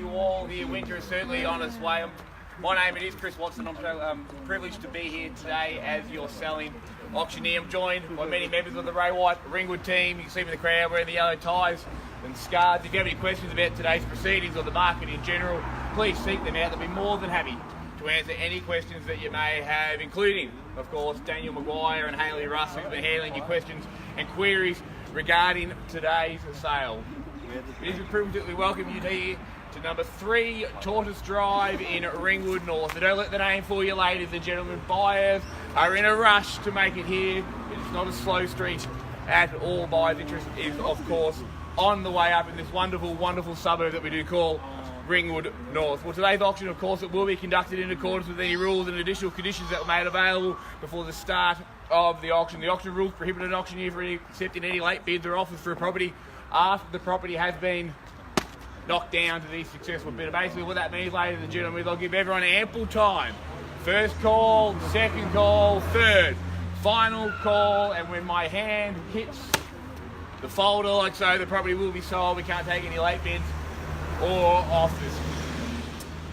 you all here. Winter is certainly on its way. My name is Chris Watson. I'm so privileged to be here today as your selling auctioneer. I'm joined by many members of the Ringwood team. You can see me in the crowd wearing the yellow ties and scarves. If you have any questions about today's proceedings or the market in general, please seek them out. They'll be more than happy to answer any questions that you may have, including, of course, Daniel Maguire and Hayley Russ, who's been handling your questions and queries regarding today's sale. It is a privilege that we welcome you here to number 3 Tortice Drive in Ringwood North. So don't let the name fool you, ladies and gentlemen. Buyers are in a rush to make it here. It's not a slow street at all. Buyers' interest is, of course, on the way up in this wonderful, wonderful suburb that we do call Ringwood North. Well, today's auction, of course, it will be conducted in accordance with any rules and additional conditions that were made available before the start of the auction. The auction rules prohibit an auctioneer from accepting any late bids or offers for a property after the property has been knocked down to the successful bidder. Basically, what that means, ladies and gentlemen, is I'll give everyone ample time. First call, second call, third, final call, and when my hand hits the folder like so, the property will be sold. We can't take any late bids or offers.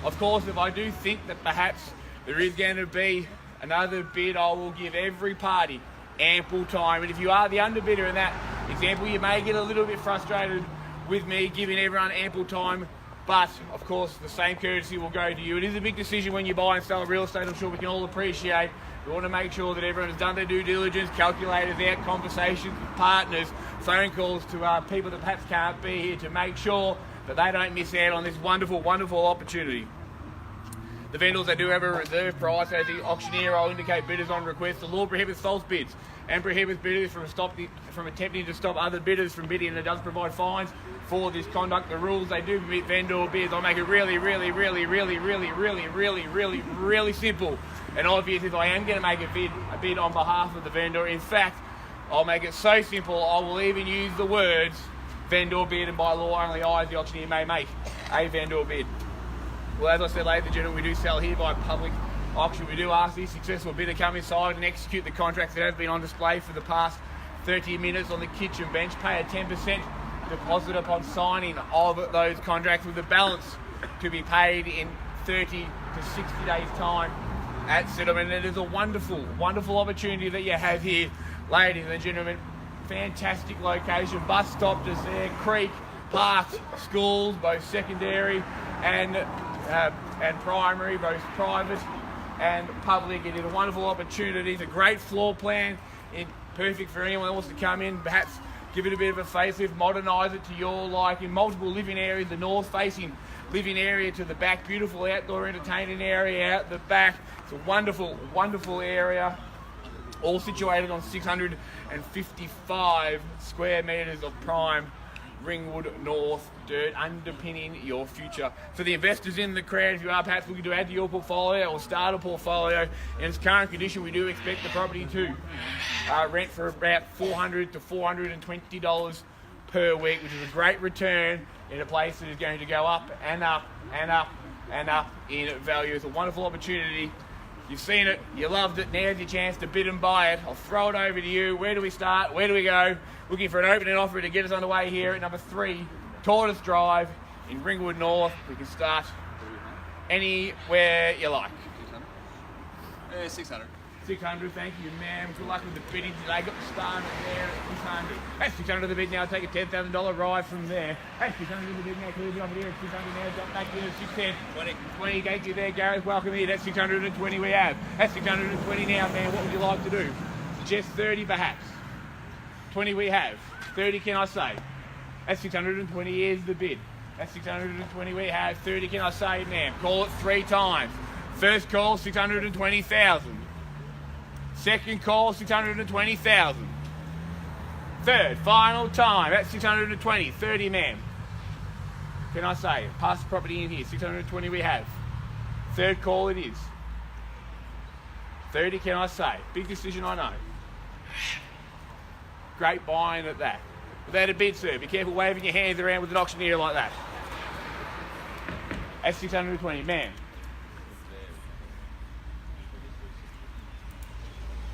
Of course, if I do think that perhaps there is going to be another bid, I will give every party ample time. And if you are the underbidder in that example, you may get a little bit frustrated with me giving everyone ample time, but of course the same courtesy will go to you. It is a big decision when you buy and sell real estate. I'm sure we can all appreciate. We want to make sure that everyone has done their due diligence, calculated out conversations with partners, phone calls to people that perhaps can't be here, to make sure that they don't miss out on this wonderful, wonderful opportunity. The vendors, they do have a reserve price. As the auctioneer, I'll indicate bidders on request. The law prohibits false bids and prohibits bidders from attempting to stop other bidders from bidding, and it does provide fines for this conduct. The rules, they do permit vendor bids. I'll make it really simple and obvious if I am going to make a bid on behalf of the vendor. In fact, I'll make it so simple, I will even use the words vendor bid, and by law only I, as the auctioneer, may make a vendor bid. Well, as I said, ladies and gentlemen, we do sell here by public auction. We do ask the successful bidder to come inside and execute the contracts that have been on display for the past 30 minutes on the kitchen bench. Pay a 10% deposit upon signing of those contracts, with the balance to be paid in 30 to 60 days' time at settlement. It is a wonderful, wonderful opportunity that you have here, ladies and gentlemen. Fantastic location, bus stop just there, creek, parks, schools, both secondary and primary, both private and public. It is a wonderful opportunity. It's a great floor plan, perfect for anyone that wants to come in, perhaps give it a bit of a facelift, modernise it to your liking. Multiple living areas, the north-facing living area to the back, beautiful outdoor entertaining area out the back. It's a wonderful, wonderful area, all situated on 655 square metres of prime Ringwood North dirt, underpinning your future. For the investors in the crowd, if you are perhaps looking to add to your portfolio or start a portfolio in its current condition, we do expect the property to rent for about $400 to $420 per week, which is a great return in a place that is going to go up and up and up and up in value. It's a wonderful opportunity. You've seen it, you loved it, now's your chance to bid and buy it. I'll throw it over to you. Where do we start? Where do we go? Looking for an opening offer to get us underway here at number 3 Tortice Drive in Ringwood North. We can start anywhere you like. 600. 600, thank you, ma'am. Good luck with the bidding today. Got the start there at 600. That's 600 the bid now. Take a $10,000 ride from there. That's 600 the bid now. Clear the offer here at 600 now. Drop back in at 610. 20 gate you there, Gareth. Welcome here. That's 620 we have. That's 620 now, man. What would you like to do? Just 30 perhaps. 20 we have. 30 can I say? That's 620 is the bid. That's 620 we have. 30 can I say, ma'am? Call it 3 times. First call, 620,000. Second call, 620,000. Third, final time, that's 620, 30 ma'am. Can I say it? Pass the property in here, 620 we have. Third call it is. 30 can I say? Big decision, I know. Great buying at that. Without a bid, sir. Be careful waving your hands around with an auctioneer like that. That's 620, ma'am.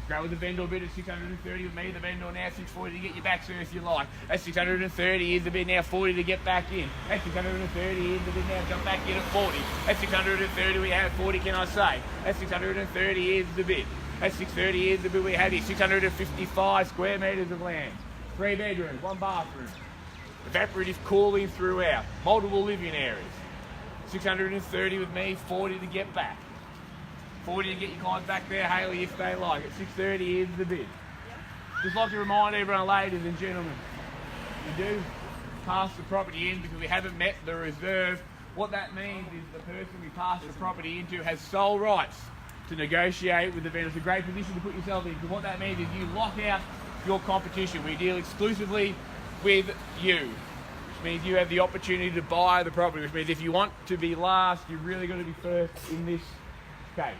Go with the vendor bid at 630 with me. The vendor now 640 to get you back, sir, if you like. At 630 is the bid now 40 to get back in. At 630 is the bid now jump back in at 40. At 630 we have 40, can I say? At 630 is the bid. At 630 is the bid we have here. 655 square metres of land. 3 bedrooms, 1 bathroom. Evaporative cooling throughout. Multiple living areas. 630 with me, 40 to get back. 40 to get your clients back there, Haley, if they like it. 630 is the bid. Just like to remind everyone, ladies and gentlemen, we do pass the property in because we haven't met the reserve. What that means is the person we pass the property into has sole rights to negotiate with the vendor. It's a great position to put yourself in, because what that means is you lock out your competition. We deal exclusively with you, which means you have the opportunity to buy the property, which means if you want to be last, you're really going to be first in this case.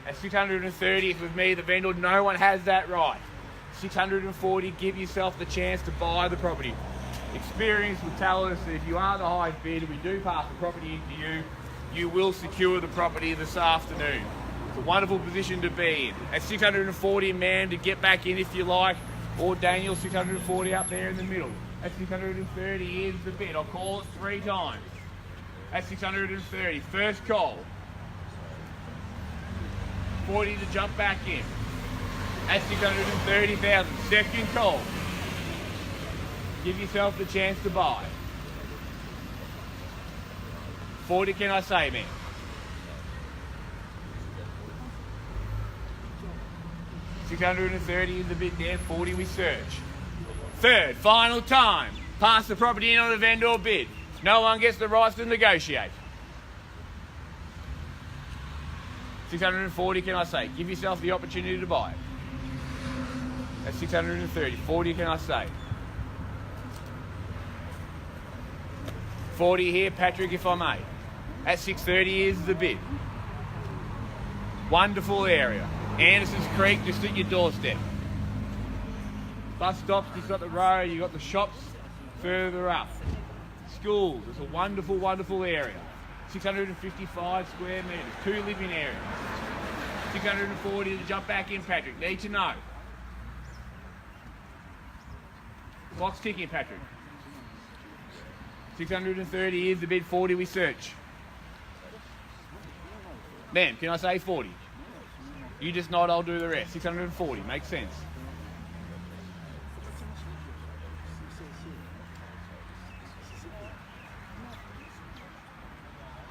At 630 with me, the vendor, no one has that right. 640, give yourself the chance to buy the property. Experience will tell us that if you are the highest bidder, we do pass the property into you, you will secure the property this afternoon. It's a wonderful position to be in. At 640, man, to get back in if you like, or Daniel, 640 up there in the middle. At 630 is the bid. I'll call it 3 times. At 630, first call. 40 to jump back in. At 630,000, second call. Give yourself the chance to buy. 40, can I say, man? $630 is the bid there, 40 we search. Third, final time. Pass the property in on the vendor bid. No one gets the rights to negotiate. 640, can I say? Give yourself the opportunity to buy it. At 630, 40, can I say? 40 here, Patrick, if I may. At 630 is the bid. Wonderful area. Anderson's Creek, just at your doorstep. Bus stops just up the road, you've got the shops further up. Schools, it's a wonderful, wonderful area. 655 square metres, 2 living areas. 640 to jump back in, Patrick. Need to know. Clock's ticking, Patrick. 630 is the bid, 40 we search. Ma'am, can I say 40? You just nod, I'll do the rest. 640, makes sense.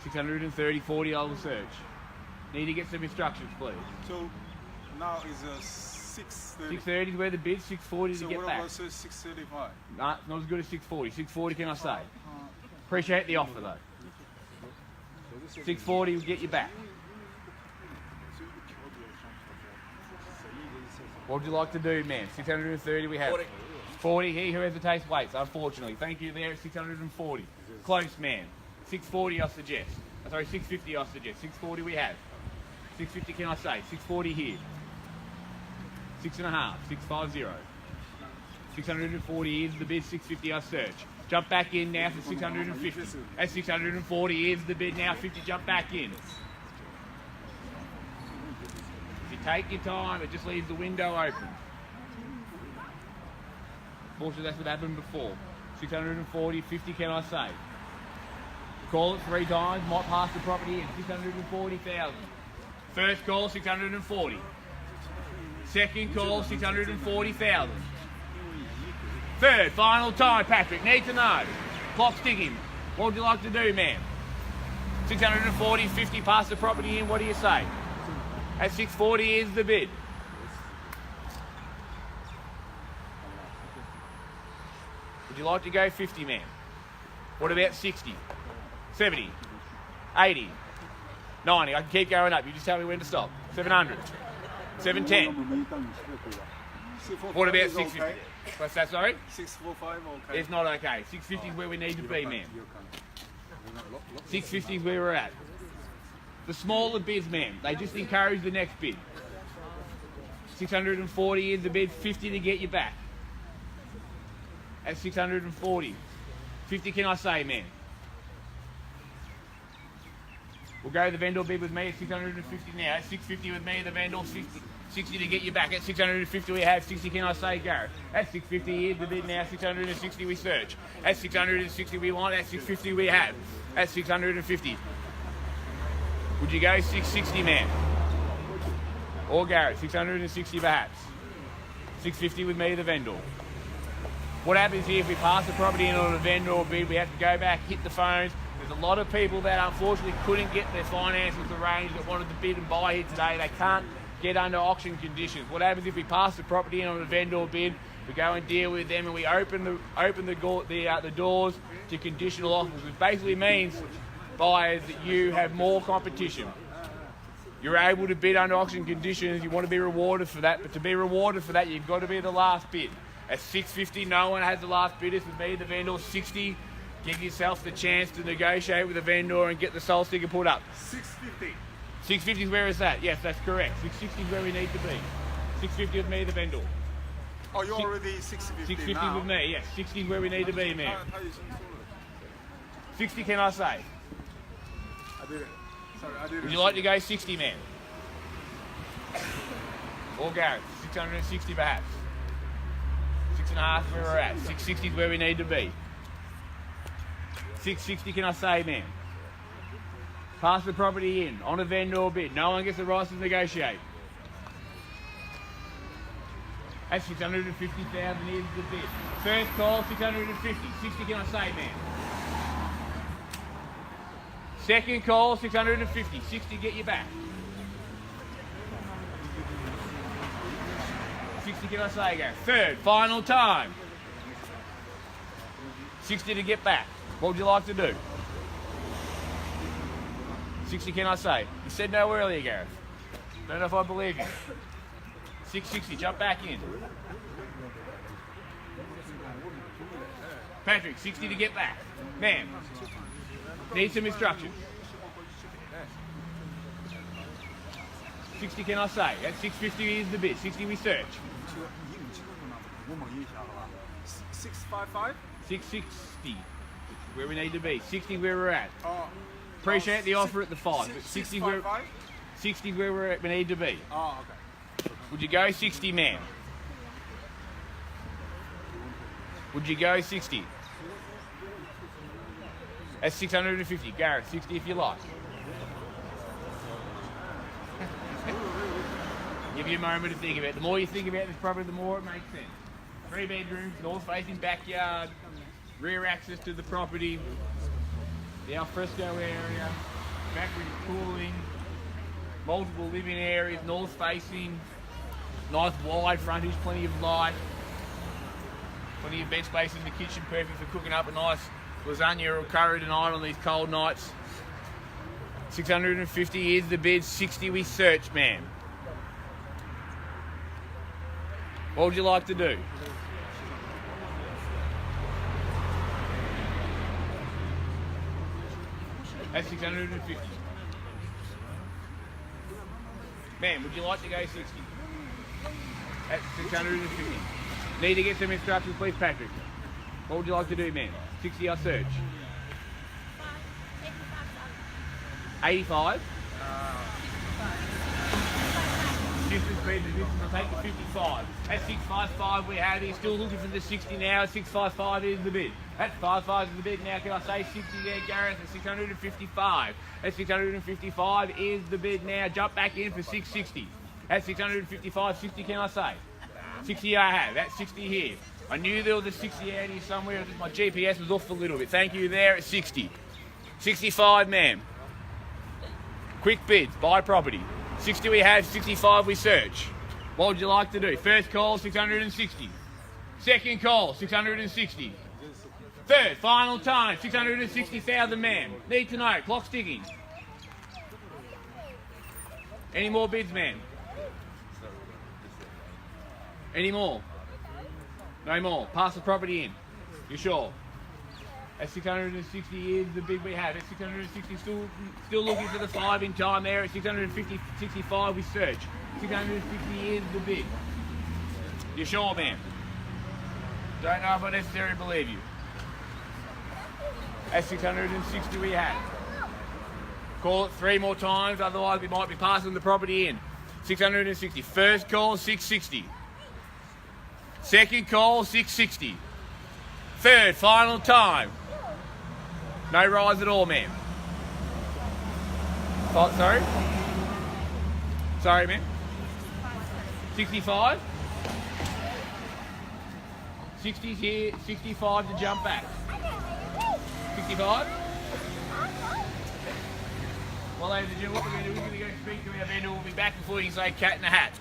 $630, 40, I will search. Need to get some instructions, please. So now is 630. 630 is where the bid, 640 to get back. So what about 635? Nah, not as good as 640. 640, can I say? Appreciate the offer, though. 640 will get you back. What would you like to do, man? 630 we have. 40, he who hesitates waits, unfortunately. Thank you there at 640. Close, man. 640 I suggest. Sorry, 650 I suggest. 640 we have. 650 can I say? 640 here. 6.5, 650. 640 is the bid, 650 I search. Jump back in now for 650. At 640 is the bid now, 50 jump back in. If you take your time, it just leaves the window open. Fortunately, that's what happened before. 640, 50 can I say? Call it 3 times, might pass the property in. 640,000. First call, 640. Second call, 640,000. Third, final time, Patrick. Need to know. Clock's ticking. What would you like to do, ma'am? 640, 50, pass the property in. What do you say? At 640 is the bid. Would you like to go 50, ma'am? What about 60? 70? 80? 90? I can keep going up. You just tell me when to stop. 700? 710? What about 650? What's that, sorry? 645, okay. It's not okay. 650 is where we need to be, ma'am. 650 is where we're at. The smaller bids, ma'am, they just encourage the next bid. 640 is the bid, 50 to get you back. At 640. 50 can I say, ma'am? We'll go the vendor bid with me at 650 now. At 650 with me, the vendor 60 to get you back. At 650 we have 60. Can I say go? At 650 here's the bid now. 660 we search. At 660 we want. At 650 we have. At 650. Would you go 660, man? Or Garrett, 660 perhaps. 650 with me, the vendor. What happens here if we pass the property in on a vendor or bid, we have to go back, hit the phones. There's a lot of people that unfortunately couldn't get their finances arranged that wanted to bid and buy here today. They can't get under auction conditions. What happens if we pass the property in on a vendor or bid, we go and deal with them and we open the doors to conditional offers, which basically means, buyers, that you have more competition. You're able to bid under auction conditions, you want to be rewarded for that, but to be rewarded for that, you've got to be the last bid. At 650, no one has the last bid. It's with me, the vendor. 60, give yourself the chance to negotiate with the vendor and get the sold sticker put up. 650. 650 is where it's at. Yes, that's correct. 660 is where we need to be. 650 with me, the vendor. Oh, you're already 650 650 now. with me, yes. 60 is where we need to be, man. 60, can I say? I didn't. Sorry, I didn't. Would you like to go 60, man? Or Garrett, 660 perhaps. 6.5 where we're at. 660 is where we need to be. 660, can I say, man? Pass the property in on a vendor or bid. No one gets the right to negotiate. At 650,000 is the bid. First call, 650. 60, can I say, man? Second call, 650. 60, get you back. 60, can I say, go? Third, final time. 60 to get back. What would you like to do? 60, can I say? You said no earlier, Gareth. Don't know if I believe you. 660, jump back in. Patrick, 60 to get back. Man, need some instructions. 60, can I say? At 650 is the bid. 60 we search. 655? 660, where we need to be. 60 where we're at. Oh. Appreciate the offer at the 5, but 60 where 60 where we're at, we need to be. Oh, okay. Would you go 60, man? Would you go 60? That's 650. Gareth, 60 if you like. Give you a moment to think about it. The more you think about this property, the more it makes sense. 3 bedrooms, north-facing backyard, rear access to the property, the alfresco area, backward cooling, multiple living areas, north-facing, nice wide frontage, plenty of light, plenty of bed space in the kitchen, perfect for cooking up a nice lasagna or curry tonight on these cold nights. 650 is the bid, 60 we search, man. What would you like to do? That's 650. Man, would you like to go 60? That's 650. Need to get some instructions, please, Patrick. What would you like to do, man? 60 I search. 85? Distance speed to distance, I'll take the 55. At 655 we have here, still looking for the 60 now. 655 is the bid. At 55 is the bid now. Can I say 60 there, Gareth? At 655. At 655 is the bid now. Jump back in for 660. At 655, 60 can I say? 60 I have. At 60 here. I knew there was a 60 out here somewhere. My GPS was off a little bit. Thank you there at 60. 65, ma'am. Quick bids, buy property. 60 we have, 65 we search. What would you like to do? First call, 660. Second call, 660. Third, final time, 660,000, man. Need to know, clock's ticking. Any more bids, man? Any more? No more. Pass the property in. You sure? At 660 is the bid we have. At 660, still looking for the 5 in time there. At 650, 65 we search. 660 is the bid. You sure, man? Don't know if I necessarily believe you. At 660 we have. Call it 3 more times, otherwise we might be passing the property in. 660. First call, 660. Second call, 660. Third, final time. No rise at all, ma'am. Oh, sorry? Sorry, ma'am. 65? 60's here, 65 to jump back. 65? Well, ladies and gentlemen, what we're going to do is we're going to go speak to our vendor. We'll be back before you can say cat in the hat.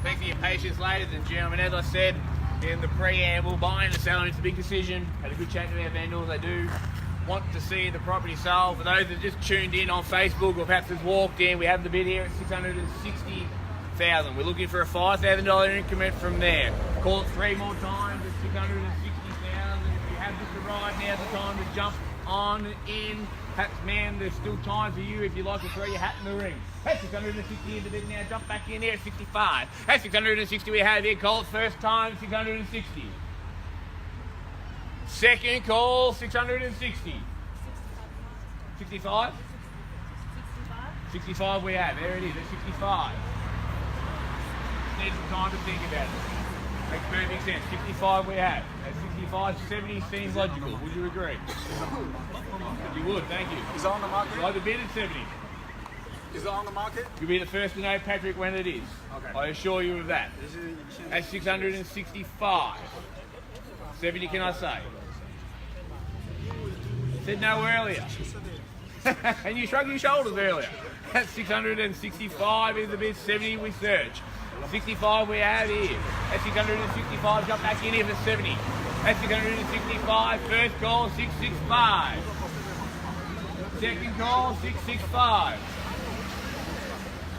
Thanks for your patience, ladies and gentlemen. As I said in the preamble, buying and selling, it's a big decision. Had a good chat to our vendors. They do want to see the property sold. For those that just tuned in on Facebook or perhaps has walked in, we have the bid here at $660,000. We're looking for a $5,000 increment from there. Call it 3 more times at $660,000. If you have just arrived, now's the time to jump on in. Perhaps, man, there's still time for you if you like to throw your hat in the ring. At 660 in the bid now, jump back in there at 65. At 660 we have here, call it first time, 660. Second call, 660. 65? 65 we have, there it is, at 65. Need some time to think about it. Makes perfect sense. 65 we have. At 65, 70 seems logical. Would you agree? You would, thank you. Is it on the market? So I the bid at 70. Is it on the market? You'll be the first to know, Patrick, when it is. Okay. I assure you of that. At 665. 70 can I say? Said no earlier. And you shrugged your shoulders earlier. At 665 is the bid, 70 we search. 65 we have here. At 665, jump back in here for 70. At 665, first call, 665. Second call, 665.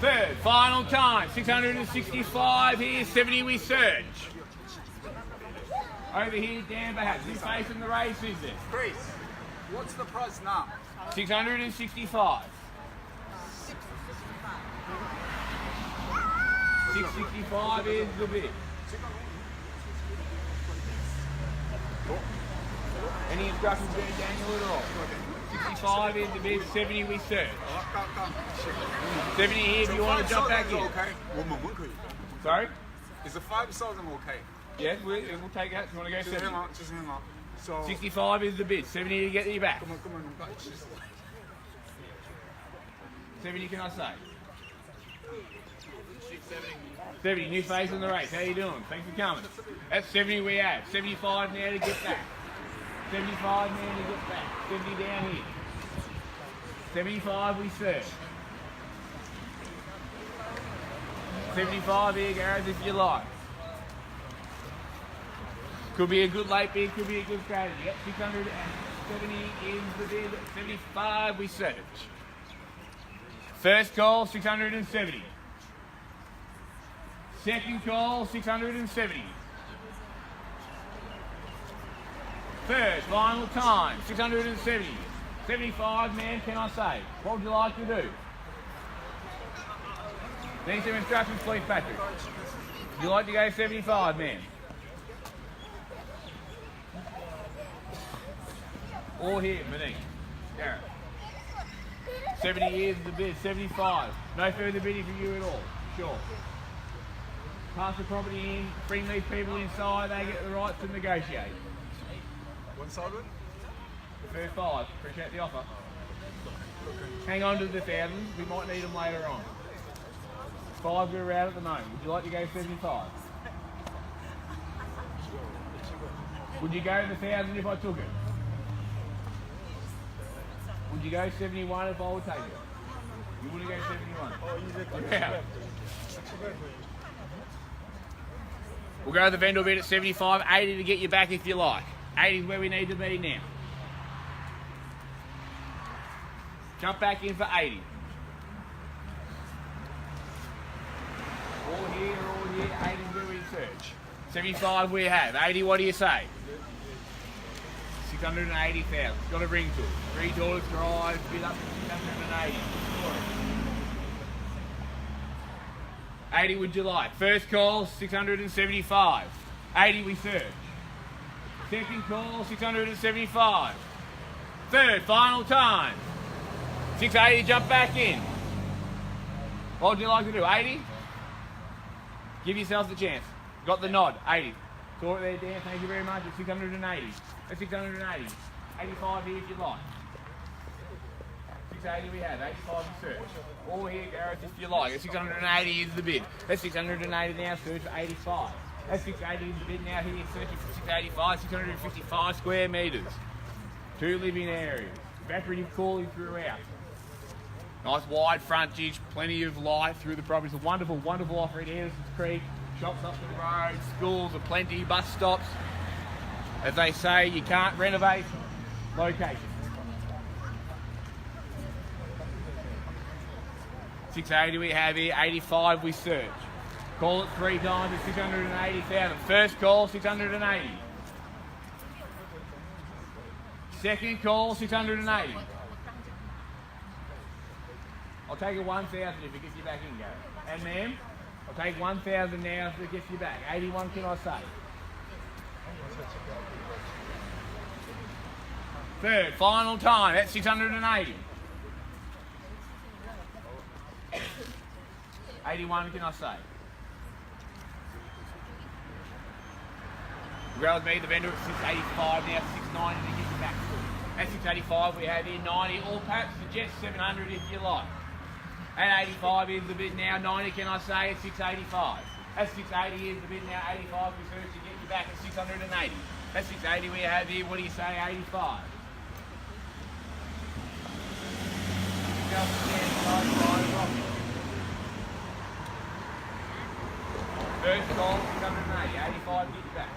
Third, final time, 665 here, 70 we search. Over here, Dan perhaps, who's facing the race is it? Chris, what's the price now? 665. 665 is the bid. Any instructions there, Daniel, at all? 65 is the bid, 70 we search. 70 here if you want to jump back in. Okay. Sorry? Is the 5,000 okay? Yes, we'll take that. You want to go Just 70? hang on, just hang on. So, 65 is the bid, 70 to get you back. come on, 70 can I say? 70, new face in the race. How you doing? Thanks for coming. That's 70 we have. 75 now to get back. 75 now to get back. 70 down here. 75 we search. 75 here, Gareth, if you like. Could be a good late bid, could be a good strategy. Yep, 670 is the bid. 75 we search. First call, 670. Second call, 670. Third, final time, 670. 75, man, can I say? What would you like to do? Need some instructions, please, Patrick. Would you like to go 75, man? Or here, Monique. Garrett. 70 years is the bid, 75. No further bidding for you at all, sure. Pass the property in, bring these people inside, they get the right to negotiate. One sided? First 5, appreciate the offer. Hang on to the thousands, we might need them later on. 5 we're out at the moment. Would you like to go 75? Would you go to the 1,000 if I took it? Would you go 71 if I would take it? You wouldn't go 71? Yeah. We'll go to the vendor bid at 75, 80 to get you back if you like. 80 is where we need to be now. Jump back in for 80. All here, 80 is where we search. 75 we have. 80, what do you say? 680,000. Got a ring to it. 3 Tortice Drive, bid up to 680. 80 would you like? First call, 675. 80 we search. Second call, 675. Third, final time. 680, jump back in. What would you like to do? 80? Give yourself the chance. Got the nod. 80. Saw it there, Dan. Thank you very much. It's 680. That's 680. 85 here if you like. 680 we have. 85 we search. All here, Gareth, if you like. That's 680 is the bid. That's 680 now. Search for 85. That's 680 is the bid now. Here searching for 685. 655 square metres. 2 living areas. Evaporative cooling throughout. Nice wide frontage, plenty of light through the property. It's a wonderful, wonderful offer at Anderson's Creek. Shops up the road, schools aplenty, bus stops. As they say, you can't renovate location. 680 we have here, 85 we search. Call it 3 times at 680,000. First call, 680. Second call, 680. I'll take a 1,000 if it gets you back in, Gary. And ma'am, I'll take 1,000 now if it gets you back. 81 can I say? Third, final time, that's 680. 81 can I say? Grow with me, the vendor at 685 now, 690 to get you back. At 685 we have here 90, or perhaps suggest 700 if you like. At 85 is the bid now, 90 can I say, at 685. At 680 is the bid now, 85 we search to get you back at 680. At 680 we have here, what do you say, 85? First call, 680, 85 get you back.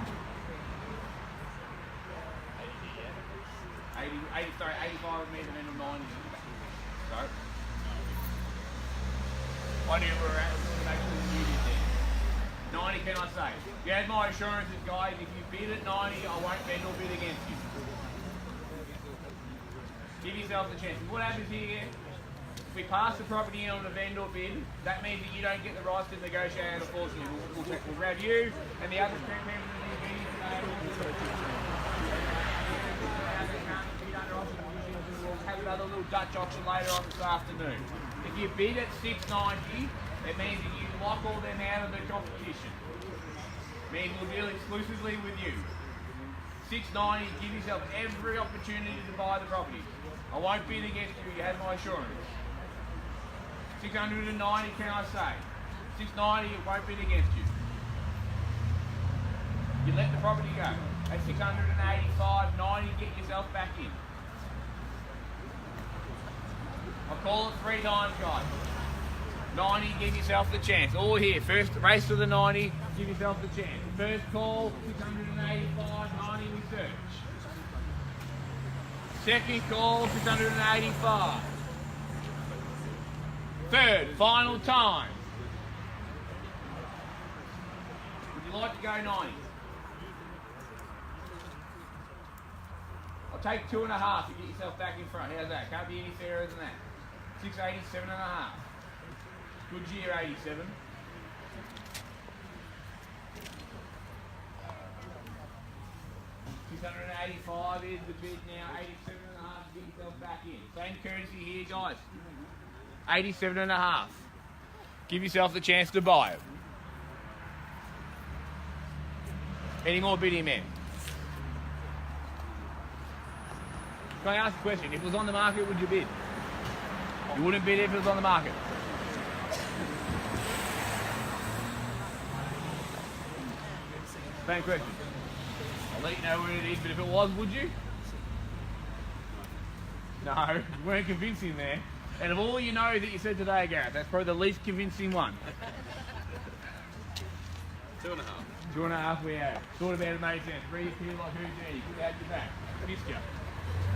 85 with me, and then 90 get you back. So, I knew we were at, to make sure you did there. 90 can I say? You had my assurances, guys, if you bid at 90, I won't bend or bid against you. Give yourself the chance. What happens here, if we pass the property in on a vendor bid, that means that you don't get the rights to negotiate, unfortunately. We'll grab you and the other members of the meeting today. We'll have another little Dutch auction later on this afternoon. If you bid at 690, it means that you lock all them out of the competition. It means we'll deal exclusively with you. 690, give yourself every opportunity to buy the property. I won't bid against you, you have my assurance. 690 can I say? 690, it won't bid against you. You let the property go. At 685, 90, get yourself back in. I'll call it 3 times, guys. 90, give yourself the chance. All here, first race to the 90, give yourself the chance. First call, 685, 90 we search. Second call, 685. Third, final time. Would you like to go 90? I'll take 2.5 to get yourself back in front. How's that? Can't be any fairer than that. 687.5. Good year, 87. $685 is the bid now. 87.5 to get yourself back in. Same courtesy here, guys. 87.5. Give yourself the chance to buy it. Any more bidding, men? Can I ask a question? If it was on the market, would you bid? You wouldn't bid if it was on the market. Same question. I'll let you know what it is, but if it was, would you? No, you weren't convincing there. And of all you know that you said today, Gareth, that's probably the least convincing one. 2.5. 2.5 we have. Thought about it made sense. Read it here like Houdini. Good had your back. Missed you.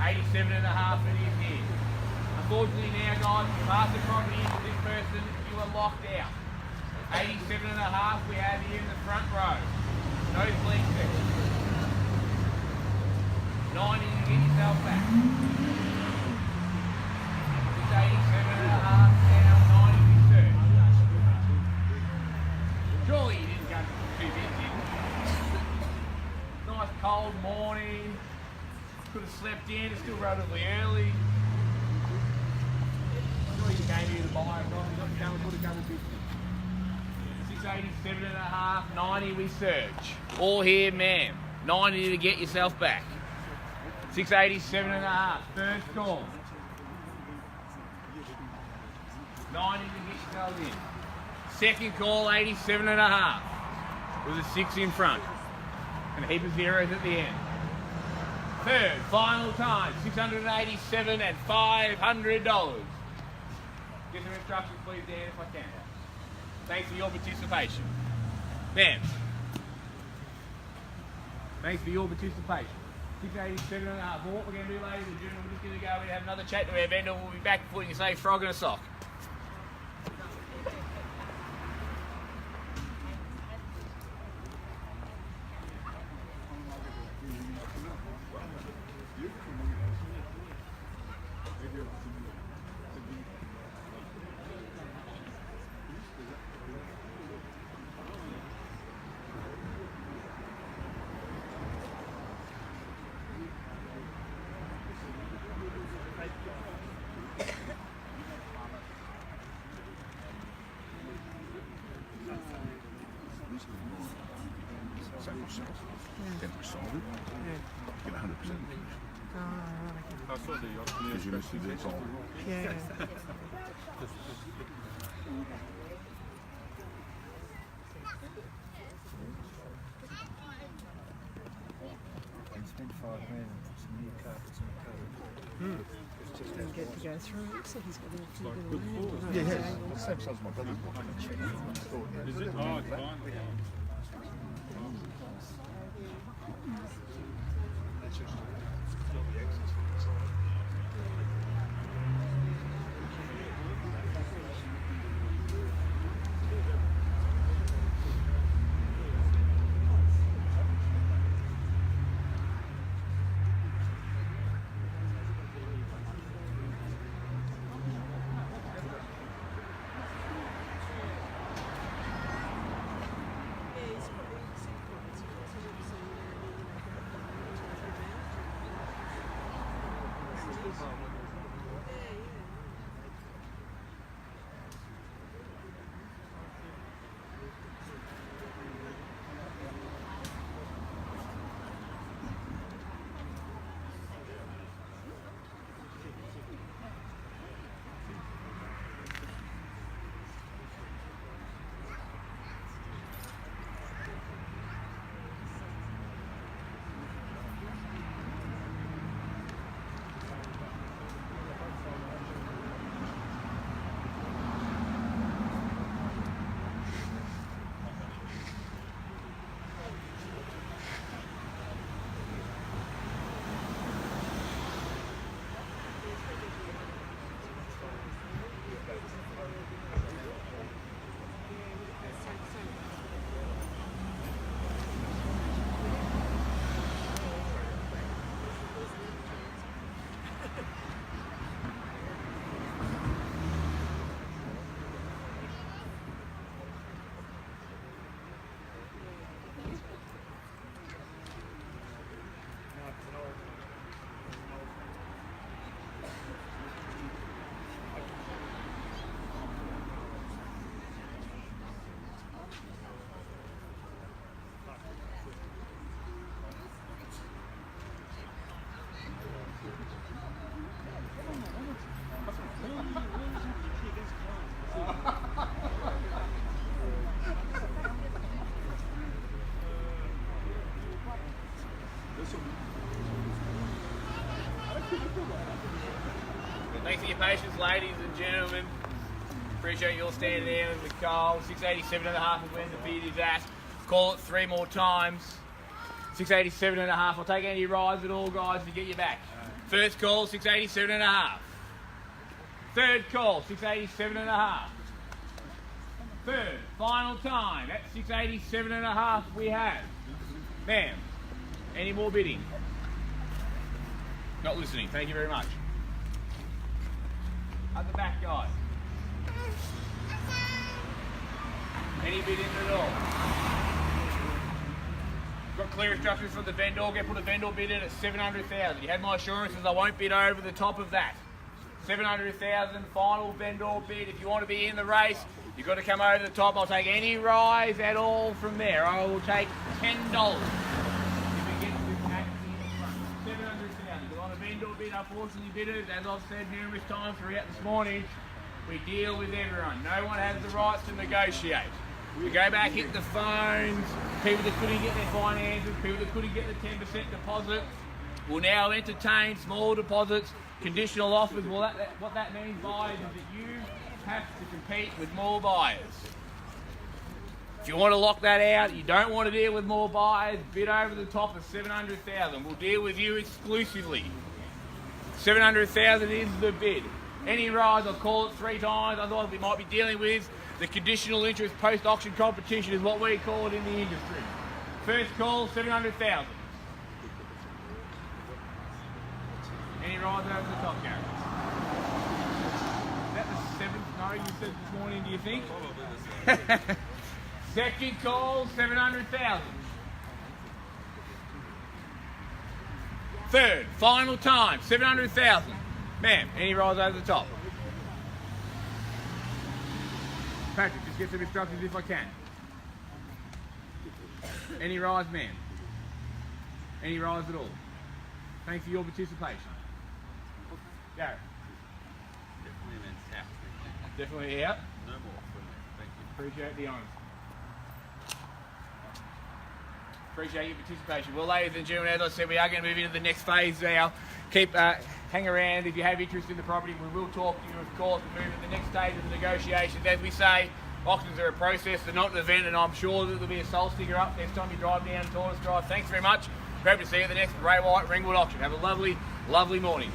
87.5 it is here. Unfortunately now, guys, if you pass the property into this person, you are locked out. 87.5 we have here in the front row. No fleet section. 90 to get yourself back. 87.5 down, 90 we search. Surely you didn't go too big, did you? Nice cold morning. Could have slept in, it's still relatively early. Sure you came here to buy it, not could have come to 687.5, 90 we search. All here, ma'am. 90 to get yourself back. 687.5, first call. 90 to get yourself in. Second call, 87.5. With a 6 in front. And a heap of zeros at the end. Third, final time, $687 and $500. Get some instructions, please, Dan, if I can. Thanks for your participation. Ma'am. Thanks for your participation. 687.5. Well, what we're going to do, ladies and gentlemen, we're just going to go and have another chat to our vendor. We'll be back before you can say frog in a sock. Yeah. Spend $5 grand on some new carpets and code. Didn't get to go through. Looks like he's got a few good little floors. land. Yeah, same size as my brother's one. Is it? Oh, it's fine. That's just not the access from the side. gentlemen. Appreciate you all standing there in the cold. 687.5 is where the bid is at. Call it 3 more times. 687.5. I'll take any rides at all, guys, to get you back. First call, 687.5. Third call, 687.5. Third, final time, at 687.5 we have. Ma'am, any more bidding? Not listening, thank you very much. At the back, guys. Any bidding at all? Got clear instructions from the vendor. Put a vendor bid in at 700,000. You had my assurances I won't bid over the top of that. 700,000 final vendor bid. If you want to be in the race, you've got to come over the top. I'll take any rise at all from there. I will take $10 if we get to taxi in the front. 700,000. We're on a vendor bid. Unfortunately, bidders, as I've said numerous times throughout this morning, we deal with everyone. No one has the rights to negotiate. We go back, hit the phones, people that couldn't get their finances, people that couldn't get the 10% deposit will now entertain small deposits, conditional offers. Well, what that means, buyers, is that you have to compete with more buyers. If you want to lock that out, you don't want to deal with more buyers, bid over the top of 700,000. We'll deal with you exclusively. 700,000 is the bid. Any rise, I'll call it 3 times, otherwise we might be dealing with the conditional interest post-auction competition is what we call it in the industry. First call, 700,000. Any rise over the top, Gary? Is that the 7th no you said this morning, do you think? Second call, 700,000. Third, final time, 700,000. Ma'am, any rise over the top? Patrick, just get some instructions if I can. Any rise, ma'am? Any rise at all? Thanks for your participation. Gareth? Definitely out. No more from me. Thank you. Appreciate the honours. Appreciate your participation. Well, ladies and gentlemen, as I said, we are going to move into the next phase now. Keep hang around if you have interest in the property. We will talk to you, of course, and move to the next stage of the negotiations. As we say, auctions are a process, they're not an event, and I'm sure that there'll be a soul sticker up next time you drive down Tortice Drive. Thanks very much. Great to see you at the next Ringwood auction. Have a lovely, lovely morning.